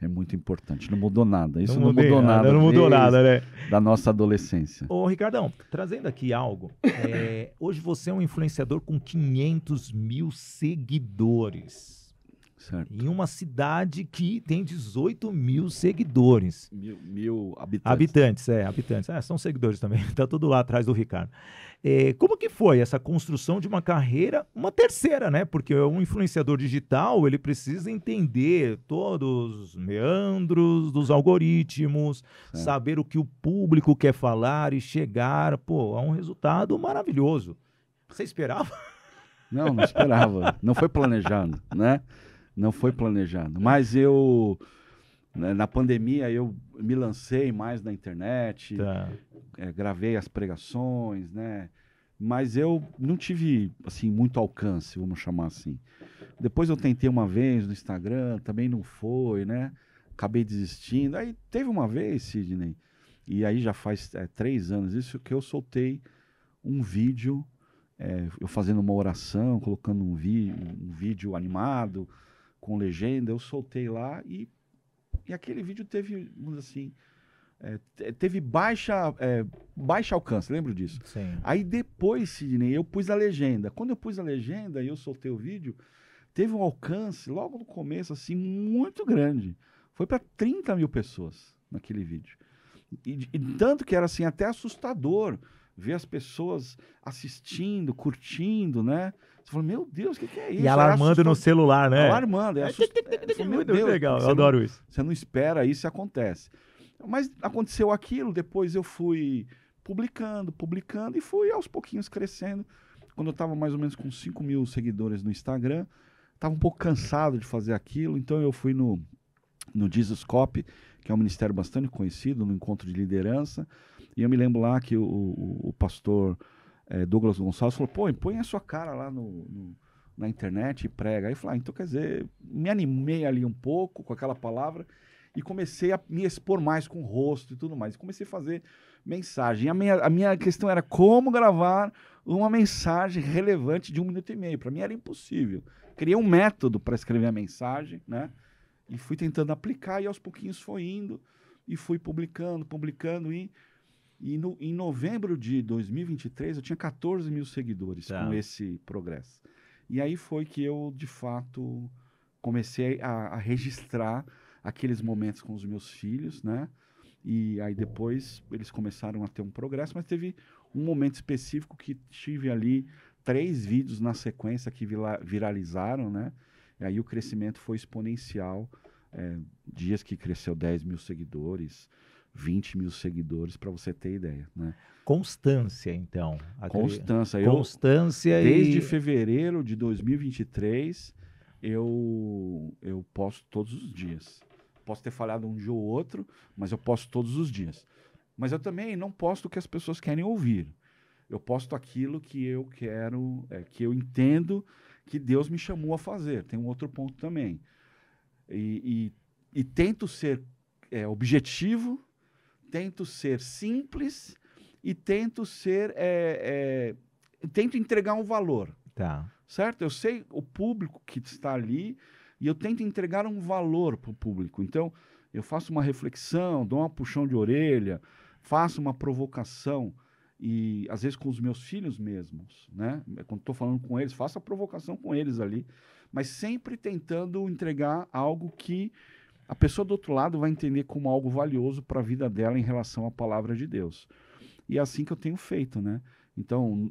é muito importante. Não mudou nada. Isso não mudou nada. Não mudou nada, né? Da nossa adolescência. Ô, Ricardão, trazendo aqui algo. Hoje você é um influenciador com 500 mil seguidores. Certo. em uma cidade que tem 18 mil seguidores. Mil habitantes. Habitantes. São seguidores também, tá tudo lá atrás do Ricardo. Como que foi essa construção de uma carreira, uma terceira, né? Porque um influenciador digital, ele precisa entender todos os meandros dos algoritmos, Certo. saber o que o público quer falar e chegar, a um resultado maravilhoso. Você esperava? Não esperava. Não foi planejado, né? Não foi planejado. Mas eu, né, na pandemia, eu me lancei mais na internet, Tá. gravei as pregações, né? Mas eu não tive, assim, muito alcance, vamos chamar assim. Depois eu tentei uma vez no Instagram, também não foi, né? Acabei desistindo. Aí teve uma vez, Sidney, e aí já faz 3 anos isso, que eu soltei um vídeo, eu fazendo uma oração, colocando um vídeo animado, com legenda, eu soltei lá e aquele vídeo teve, vamos dizer assim, teve baixa alcance, lembro disso. Sim. Aí depois, Sidney, eu pus a legenda. Quando eu pus a legenda e eu soltei o vídeo, teve um alcance, logo no começo, assim, muito grande. Foi para 30 mil pessoas naquele vídeo. E tanto que era, assim, até assustador ver as pessoas assistindo, curtindo, né? Você falou, meu Deus, o que é isso? E alarmando no celular, né? Alarmando. Muito legal, eu adoro isso. Você não espera, isso acontece. Mas aconteceu aquilo, depois eu fui publicando, e fui aos pouquinhos crescendo. Quando eu estava mais ou menos com 5 mil seguidores no Instagram, estava um pouco cansado de fazer aquilo, então eu fui no Jesus Cop, que é um ministério bastante conhecido, no encontro de liderança, e eu me lembro lá que o pastor Douglas Gonçalves falou, põe a sua cara lá na internet e prega. Aí eu falei, então quer dizer, me animei ali um pouco com aquela palavra, e comecei a me expor mais com o rosto e tudo mais. E comecei a fazer mensagem. A minha questão era como gravar uma mensagem relevante de 1 minuto e meio. Para mim era impossível. Criei um método para escrever a mensagem, né? E fui tentando aplicar e aos pouquinhos foi indo. E fui publicando. Em novembro de 2023 eu tinha 14 mil seguidores com esse progresso. E aí foi que eu, de fato, comecei a registrar aqueles momentos com os meus filhos, né? E aí depois eles começaram a ter um progresso, mas teve um momento específico que tive ali 3 vídeos na sequência que viralizaram, né? E aí o crescimento foi exponencial. Dias que cresceu 10 mil seguidores, 20 mil seguidores, para você ter ideia, né? Constância, então. Constância. Desde fevereiro de 2023, eu posto todos os dias. Posso ter falhado um dia ou outro, mas eu posto todos os dias. Mas eu também não posto o que as pessoas querem ouvir. Eu posto aquilo que eu quero, que eu entendo que Deus me chamou a fazer. Tem um outro ponto também. E tento ser objetivo, tento ser simples e tento tento entregar um valor. Tá. Certo? Eu sei o público que está ali e eu tento entregar um valor para o público. Então, eu faço uma reflexão, dou uma puxão de orelha, faço uma provocação e, às vezes, com os meus filhos mesmos, né? Quando estou falando com eles, faço a provocação com eles ali, mas sempre tentando entregar algo que a pessoa do outro lado vai entender como algo valioso para a vida dela em relação à palavra de Deus. E é assim que eu tenho feito, né? Então,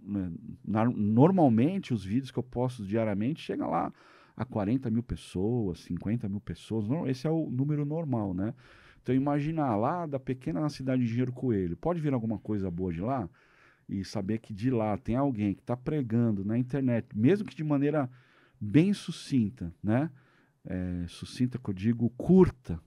normalmente, os vídeos que eu posto diariamente chegam lá a 40 mil pessoas, 50 mil pessoas. Esse é o número normal, né? Então, imaginar lá da pequena cidade de Engenheiro Coelho, pode vir alguma coisa boa de lá? E saber que de lá tem alguém que está pregando na internet, mesmo que de maneira bem sucinta, né? Sucinta que eu digo curta,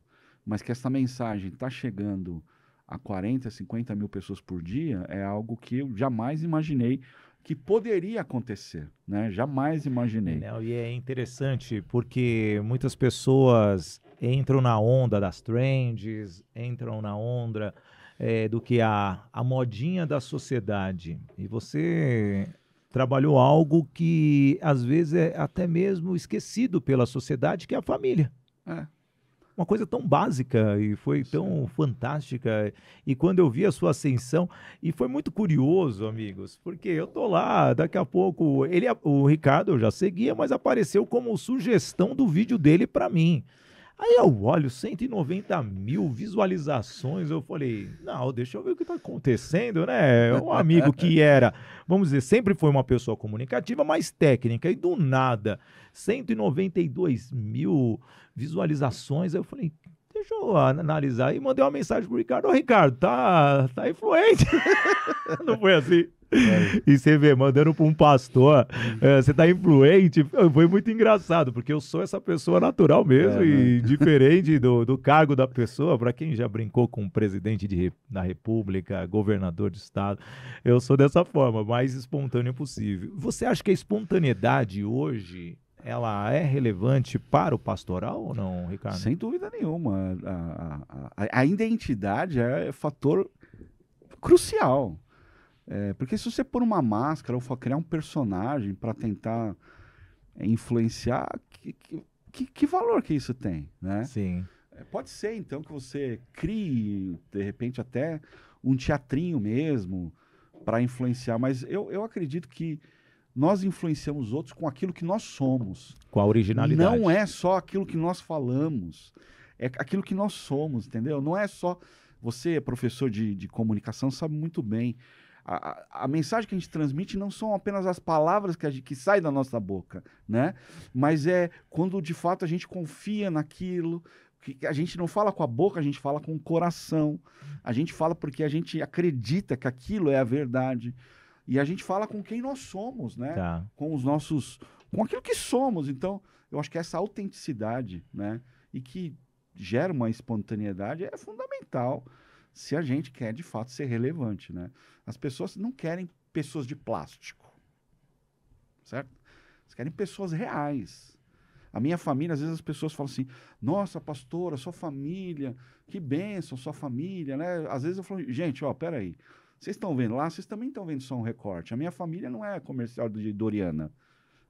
mas que essa mensagem está chegando a 40, 50 mil pessoas por dia, é algo que eu jamais imaginei que poderia acontecer, né? Jamais imaginei. Não, e é interessante porque muitas pessoas entram na onda das trends, entram na onda do que a modinha da sociedade. E você trabalhou algo que às vezes é até mesmo esquecido pela sociedade, que é a família. uma coisa tão básica e foi tão fantástica. E quando eu vi a sua ascensão, e foi muito curioso, amigos, porque eu tô lá, daqui a pouco, o Ricardo eu já seguia, mas apareceu como sugestão do vídeo dele para mim. Aí eu olho, 190 mil visualizações, eu falei, não, deixa eu ver o que está acontecendo, né? Um amigo que era, vamos dizer, sempre foi uma pessoa comunicativa, mas técnica, e do nada, 192 mil visualizações, aí eu falei, deixa eu analisar, e mandei uma mensagem pro Ricardo, ô Ricardo, tá influente, não foi assim? E você vê, mandando para um pastor, você tá influente, foi muito engraçado, porque eu sou essa pessoa natural mesmo, e diferente do cargo da pessoa, para quem já brincou com o presidente da República, governador de estado, eu sou dessa forma, mais espontâneo possível. Você acha que a espontaneidade hoje, ela é relevante para o pastoral ou não, Ricardo? Sem dúvida nenhuma. A identidade é fator crucial. Porque se você pôr uma máscara ou criar um personagem para tentar influenciar, que valor que isso tem, né? Sim. Pode ser, então, que você crie, de repente, até um teatrinho mesmo para influenciar, mas eu acredito que nós influenciamos outros com aquilo que nós somos. Com a originalidade. Não é só aquilo que nós falamos, é aquilo que nós somos, entendeu? Não é só... Você é professor de comunicação, sabe muito bem. A mensagem que a gente transmite não são apenas as palavras que saem da nossa boca, né? Mas é quando de fato a gente confia naquilo, que a gente não fala com a boca, a gente fala com o coração. A gente fala porque a gente acredita que aquilo é a verdade. E a gente fala com quem nós somos, né? Tá. Com aquilo que somos. Então, eu acho que essa autenticidade, né? E que gera uma espontaneidade é fundamental se a gente quer, de fato, ser relevante, né? As pessoas não querem pessoas de plástico, certo? Elas querem pessoas reais. A minha família, às vezes as pessoas falam assim, nossa, pastora, sua família, que bênção, sua família, né? Às vezes eu falo, gente, ó, peraí, vocês estão vendo lá, vocês também estão vendo só um recorte. A minha família não é comercial de Doriana.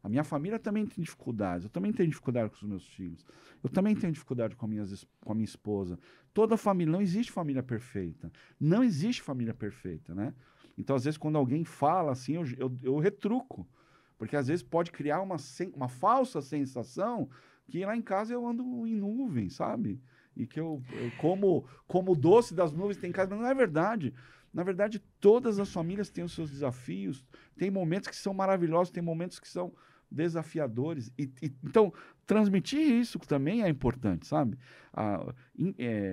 A minha família também tem dificuldades. Eu também tenho dificuldade com os meus filhos. Eu também tenho dificuldade com a minha esposa. Toda família, não existe família perfeita. Não existe família perfeita, né? Então, às vezes, quando alguém fala assim, eu retruco. Porque, às vezes, pode criar uma falsa sensação que lá em casa eu ando em nuvem, sabe? E que eu como o doce das nuvens tem em casa. Mas não é verdade. Na verdade, todas as famílias têm os seus desafios. Tem momentos que são maravilhosos, tem momentos que são desafiadores. Então, transmitir isso também é importante, sabe?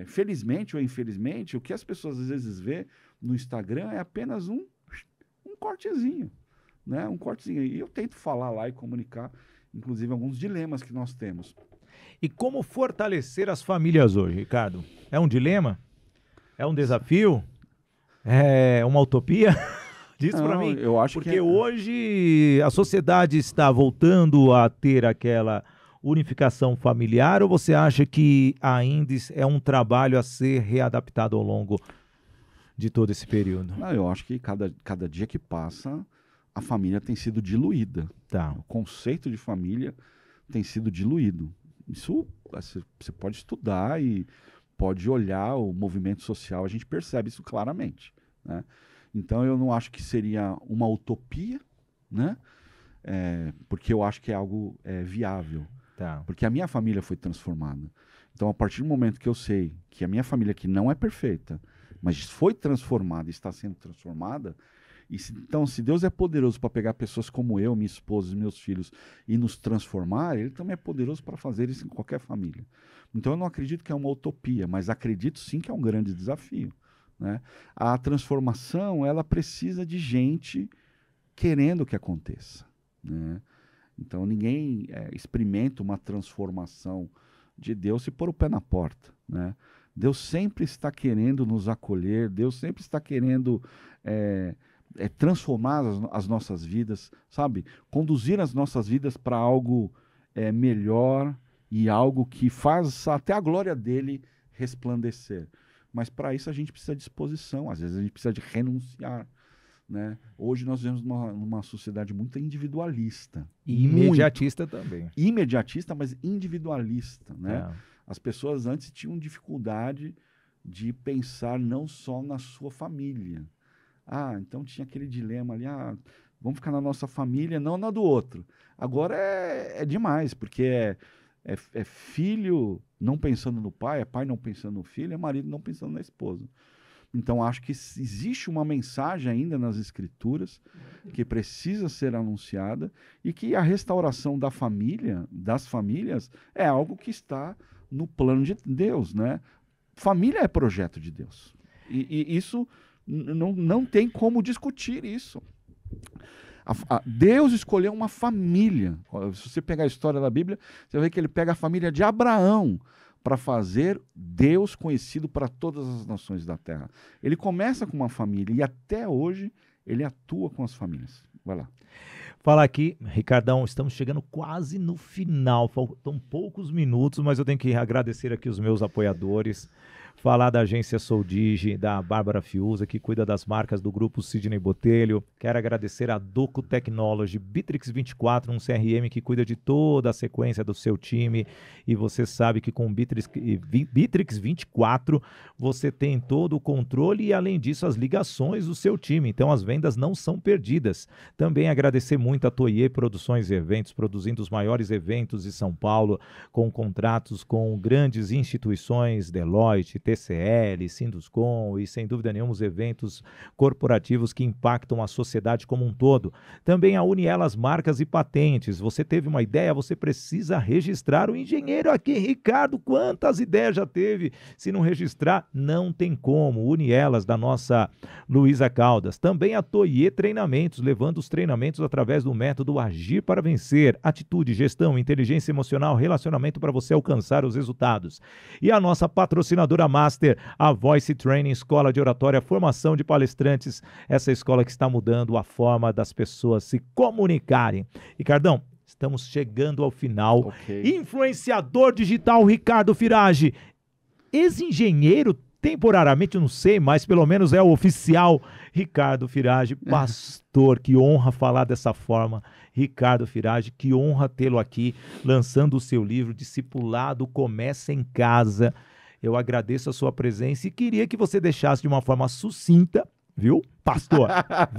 Felizmente ou infelizmente, o que as pessoas às vezes vê no Instagram é apenas um cortezinho, né? Um cortezinho. E eu tento falar lá e comunicar, inclusive, alguns dilemas que nós temos. E como fortalecer as famílias hoje, Ricardo? É um dilema? É um desafio? É uma utopia? Diz para mim. Eu acho porque hoje a sociedade está voltando a ter aquela unificação familiar, ou você acha que ainda é um trabalho a ser readaptado ao longo de todo esse período? Não, eu acho que cada dia que passa, a família tem sido diluída. Tá. O conceito de família tem sido diluído. Isso você pode estudar e pode olhar o movimento social, a gente percebe isso claramente, né? Então, eu não acho que seria uma utopia, né? Porque eu acho que é algo viável. Tá. Porque a minha família foi transformada. Então, a partir do momento que eu sei que a minha família, que não é perfeita, mas foi transformada, está sendo transformada, então, se Deus é poderoso para pegar pessoas como eu, minha esposa e meus filhos e nos transformar, Ele também é poderoso para fazer isso em qualquer família. Então, eu não acredito que é uma utopia, mas acredito sim que é um grande desafio, né? A transformação, ela precisa de gente querendo que aconteça, né? Então, ninguém experimenta uma transformação de Deus se pôr o pé na porta, né? Deus sempre está querendo nos acolher, Deus sempre está querendo transformar as nossas vidas, sabe? Conduzir as nossas vidas para algo melhor e algo que faz até a glória dele resplandecer. Mas para isso a gente precisa de disposição, às vezes a gente precisa de renunciar, né? Hoje nós vivemos numa sociedade muito individualista. E imediatista também. Imediatista, mas individualista, né? As pessoas antes tinham dificuldade de pensar não só na sua família. Então tinha aquele dilema ali, vamos ficar na nossa família, não na do outro. Agora é demais, porque é filho não pensando no pai, é pai não pensando no filho, é marido não pensando na esposa. Então, acho que existe uma mensagem ainda nas Escrituras que precisa ser anunciada e que a restauração da família, das famílias, é algo que está no plano de Deus, né? Família é projeto de Deus. E isso não tem como discutir isso. Deus escolheu uma família. Se você pegar a história da Bíblia, você vai ver que ele pega a família de Abraão para fazer Deus conhecido para todas as nações da terra. Ele começa com uma família e até hoje ele atua com as famílias. Vai lá. Fala aqui, Ricardão, estamos chegando quase no final, faltam poucos minutos, mas eu tenho que agradecer aqui os meus apoiadores, falar da agência Soldigi, da Bárbara Fiuza, que cuida das marcas do grupo Sidney Botelho. Quero agradecer a Doco Technology, Bitrix 24, um CRM que cuida de toda a sequência do seu time. E você sabe que com o Bitrix 24 você tem todo o controle e, além disso, as ligações do seu time. Então, as vendas não são perdidas. Também agradecer muito a Toye Produções e Eventos, produzindo os maiores eventos de São Paulo, com contratos com grandes instituições, Deloitte, TCL, Sinduscom e, sem dúvida nenhuma, os eventos corporativos que impactam a sociedade como um todo. Também a Unielas Marcas e Patentes. Você teve uma ideia, você precisa registrar. O engenheiro aqui, Ricardo, quantas ideias já teve? Se não registrar, não tem como. Unielas, da nossa Luísa Caldas. Também a Toye Treinamentos, levando os treinamentos através do método Agir para Vencer. Atitude, gestão, inteligência emocional, relacionamento para você alcançar os resultados. E a nossa patrocinadora Master, a Voice Training, escola de oratória, formação de palestrantes, essa escola que está mudando a forma das pessoas se comunicarem. Ricardão, estamos chegando ao final. Okay. Influenciador digital Ricardo Firage, ex-engenheiro, temporariamente, eu não sei, mas pelo menos é o oficial Ricardo Firage, pastor, que honra falar dessa forma. Ricardo Firage, que honra tê-lo aqui, lançando o seu livro, Discipulado Começa em Casa. Eu agradeço a sua presença e queria que você deixasse de uma forma sucinta, viu, pastor?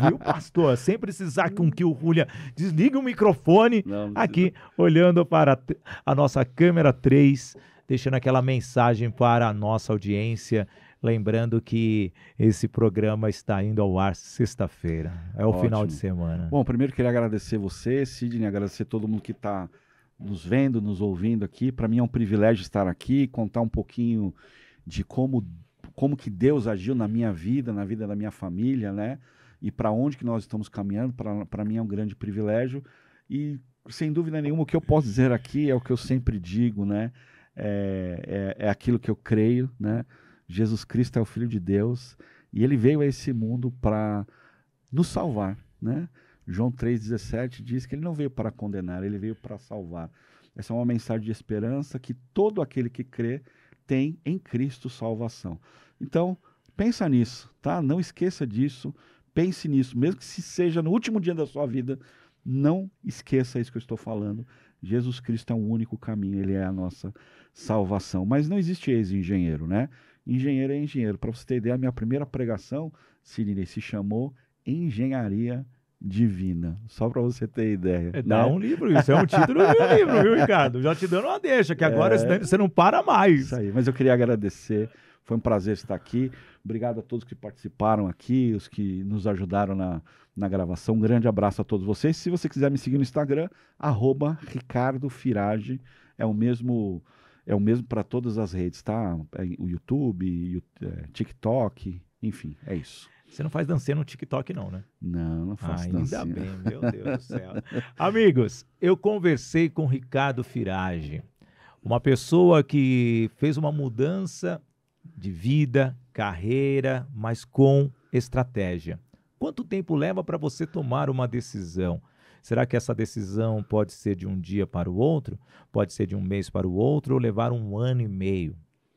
Viu, pastor? Sem precisar com que o Julia desligue o microfone. Não aqui, olhando para a nossa câmera 3, deixando aquela mensagem para a nossa audiência. Lembrando que esse programa está indo ao ar sexta-feira. É o Ótimo. Final de semana. Bom, primeiro queria agradecer você, Sidney, agradecer todo mundo que está nos vendo, nos ouvindo aqui. Para mim é um privilégio estar aqui, contar um pouquinho de como que Deus agiu na minha vida, na vida da minha família, né? E para onde que nós estamos caminhando. Para mim é um grande privilégio. E, sem dúvida nenhuma, o que eu posso dizer aqui é o que eu sempre digo, né? É aquilo que eu creio, né? Jesus Cristo é o Filho de Deus e ele veio a esse mundo para nos salvar, né? João 3,17 diz que ele não veio para condenar, ele veio para salvar. Essa é uma mensagem de esperança que todo aquele que crê tem em Cristo salvação. Então, pensa nisso, tá? Não esqueça disso, pense nisso, mesmo que se seja no último dia da sua vida, não esqueça isso que eu estou falando. Jesus Cristo é o único caminho, ele é a nossa salvação. Mas não existe ex-engenheiro, né? Engenheiro é engenheiro. Para você ter ideia, a minha primeira pregação, Sidney, se chamou Engenharia Divina. Só para você ter ideia. Dá um livro, isso é um título de um livro, viu, Ricardo? Já te dando uma deixa, que agora você não para mais. Isso aí, mas eu queria agradecer. Foi um prazer estar aqui. Obrigado a todos que participaram aqui, os que nos ajudaram na gravação. Um grande abraço a todos vocês. Se você quiser me seguir no Instagram, @RicardoFirage. É o mesmo para todas as redes, tá? O YouTube, TikTok, enfim, é isso. Você não faz dancinha no TikTok não, né? Não faço dancinha. Ainda bem, meu Deus do céu. Amigos, eu conversei com Ricardo Firage, uma pessoa que fez uma mudança de vida, carreira, mas com estratégia. Quanto tempo leva para você tomar uma decisão? Será que essa decisão pode ser de um dia para o outro? Pode ser de um mês para o outro ou levar 1 ano e meio?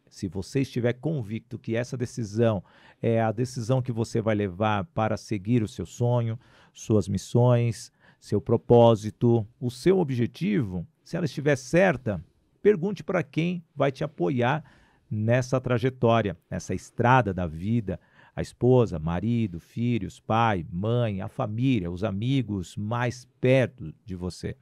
Se você estiver convicto que essa decisão é a decisão que você vai levar para seguir o seu sonho, suas missões, seu propósito, o seu objetivo, se ela estiver certa, Pergunte para quem vai te apoiar nessa trajetória, nessa estrada da vida. A esposa, marido, filhos, pai, mãe, a família, os amigos mais perto de você.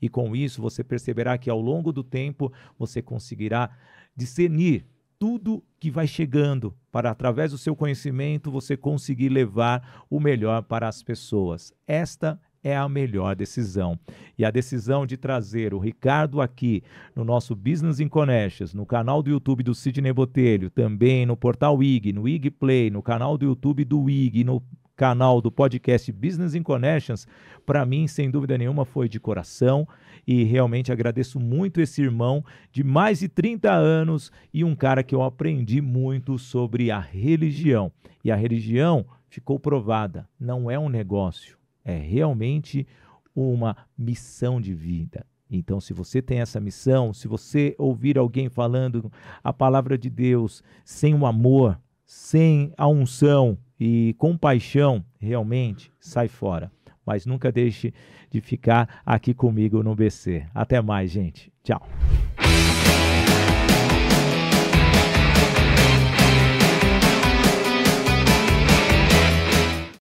E com isso você perceberá que ao longo do tempo você conseguirá discernir tudo que vai chegando para, através do seu conhecimento, você conseguir levar o melhor para as pessoas. Esta é a melhor decisão. E a decisão de trazer o Ricardo aqui no nosso Business in Connections, no canal do YouTube do Sidney Botelho, também no portal IG, no IG Play, no canal do YouTube do IG, no canal do podcast Business in Connections, para mim, sem dúvida nenhuma, foi de coração e realmente agradeço muito esse irmão de mais de 30 anos e um cara que eu aprendi muito sobre a religião. E a religião ficou provada, não é um negócio, é realmente uma missão de vida. Então, se você tem essa missão, se você ouvir alguém falando a palavra de Deus sem o amor, sem a unção e compaixão, realmente sai fora. Mas nunca deixe de ficar aqui comigo no BC. Até mais, gente. Tchau.